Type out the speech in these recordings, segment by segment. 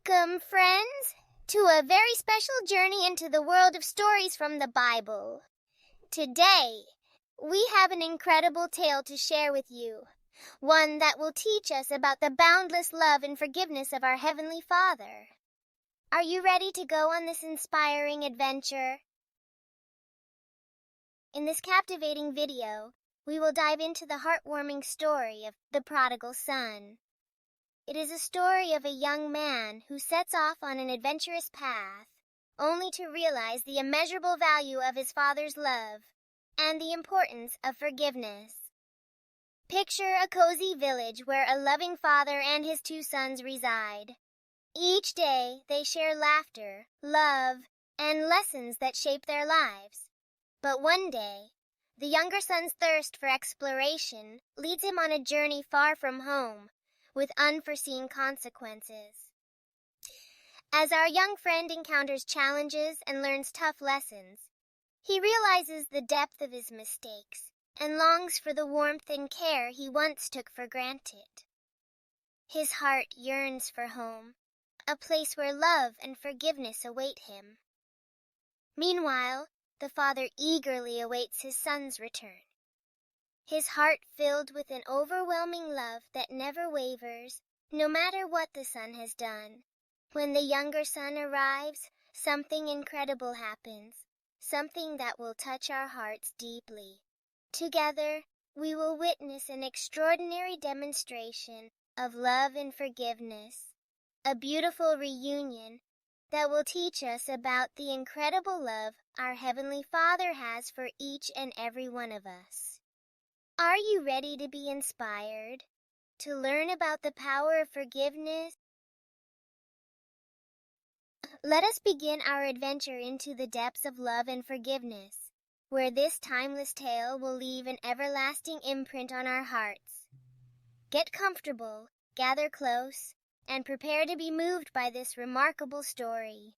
Welcome, friends, to a very special journey into the world of stories from the Bible. Today, we have an incredible tale to share with you, one that will teach us about the boundless love and forgiveness of our Heavenly Father. Are you ready to go on this inspiring adventure? In this captivating video, we will dive into the heartwarming story of the Prodigal Son. It is a story of a young man who sets off on an adventurous path, only to realize the immeasurable value of his father's love and the importance of forgiveness. Picture a cozy village where a loving father and his two sons reside. Each day, they share laughter, love, and lessons that shape their lives. But one day, the younger son's thirst for exploration leads him on a journey far from home, with unforeseen consequences. As our young friend encounters challenges and learns tough lessons, he realizes the depth of his mistakes and longs for the warmth and care he once took for granted. His heart yearns for home, a place where love and forgiveness await him. Meanwhile, the father eagerly awaits his son's return, his heart filled with an overwhelming love that never wavers, no matter what the son has done. When the younger son arrives, something incredible happens, something that will touch our hearts deeply. Together, we will witness an extraordinary demonstration of love and forgiveness, a beautiful reunion that will teach us about the incredible love our Heavenly Father has for each and every one of us. Are you ready to be inspired, to learn about the power of forgiveness? Let us begin our adventure into the depths of love and forgiveness, where this timeless tale will leave an everlasting imprint on our hearts. Get comfortable, gather close, and prepare to be moved by this remarkable story.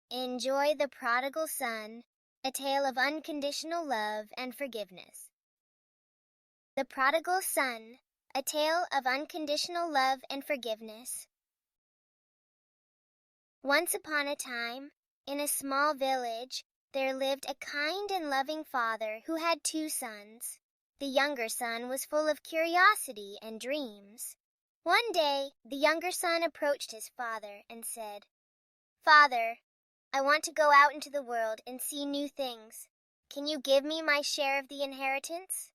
Enjoy The Prodigal Son, a tale of unconditional love and forgiveness. The Prodigal Son, a tale of unconditional love and forgiveness. Once upon a time, in a small village, there lived a kind and loving father who had two sons. The younger son was full of curiosity and dreams. One day, the younger son approached his father and said, "Father, I want to go out into the world and see new things. Can you give me my share of the inheritance?"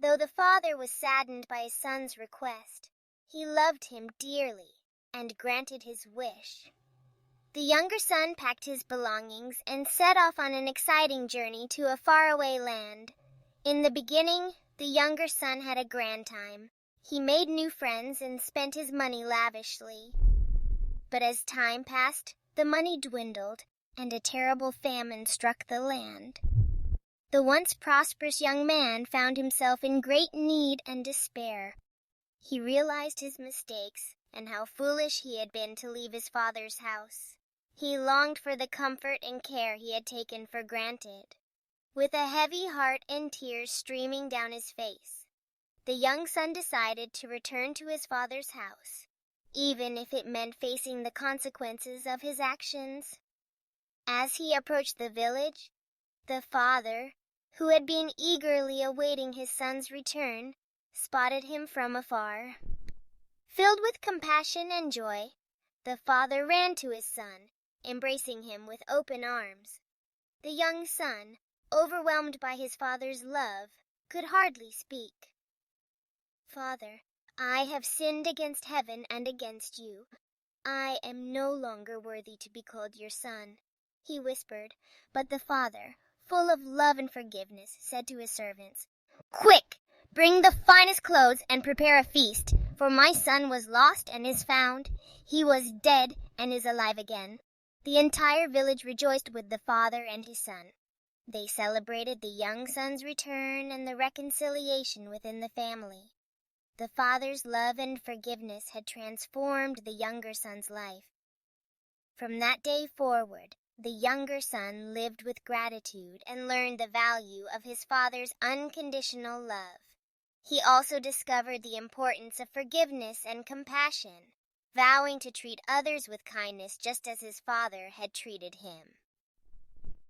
Though the father was saddened by his son's request, he loved him dearly and granted his wish. The younger son packed his belongings and set off on an exciting journey to a faraway land. In the beginning, the younger son had a grand time. He made new friends and spent his money lavishly. But as time passed, the money dwindled, and a terrible famine struck the land. The once prosperous young man found himself in great need and despair. He realized his mistakes and how foolish he had been to leave his father's house. He longed for the comfort and care he had taken for granted. With a heavy heart and tears streaming down his face, the young son decided to return to his father's house, even if it meant facing the consequences of his actions. As he approached the village, the father, who had been eagerly awaiting his son's return, spotted him from afar. Filled with compassion and joy, the father ran to his son, embracing him with open arms. The young son, overwhelmed by his father's love, could hardly speak. "Father, I have sinned against heaven and against you. I am no longer worthy to be called your son," he whispered, but the father, full of love and forgiveness, said to his servants, "Quick, bring the finest clothes and prepare a feast, for my son was lost and is found. He was dead and is alive again." The entire village rejoiced with the father and his son. They celebrated the young son's return and the reconciliation within the family. The father's love and forgiveness had transformed the younger son's life. From that day forward, the younger son lived with gratitude and learned the value of his father's unconditional love. He also discovered the importance of forgiveness and compassion. vowing to treat others with kindness just as his father had treated him.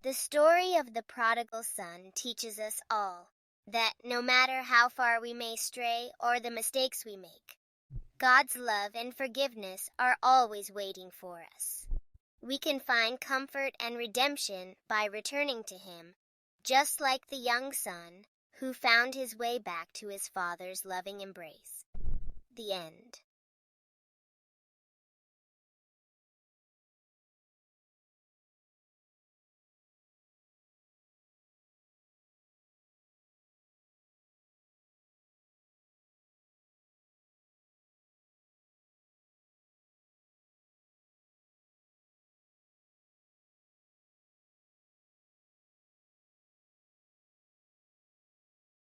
The story of the prodigal son teaches us all that no matter how far we may stray or the mistakes we make, God's love and forgiveness are always waiting for us. We can find comfort and redemption by returning to Him, just like the young son who found his way back to his father's loving embrace. The end.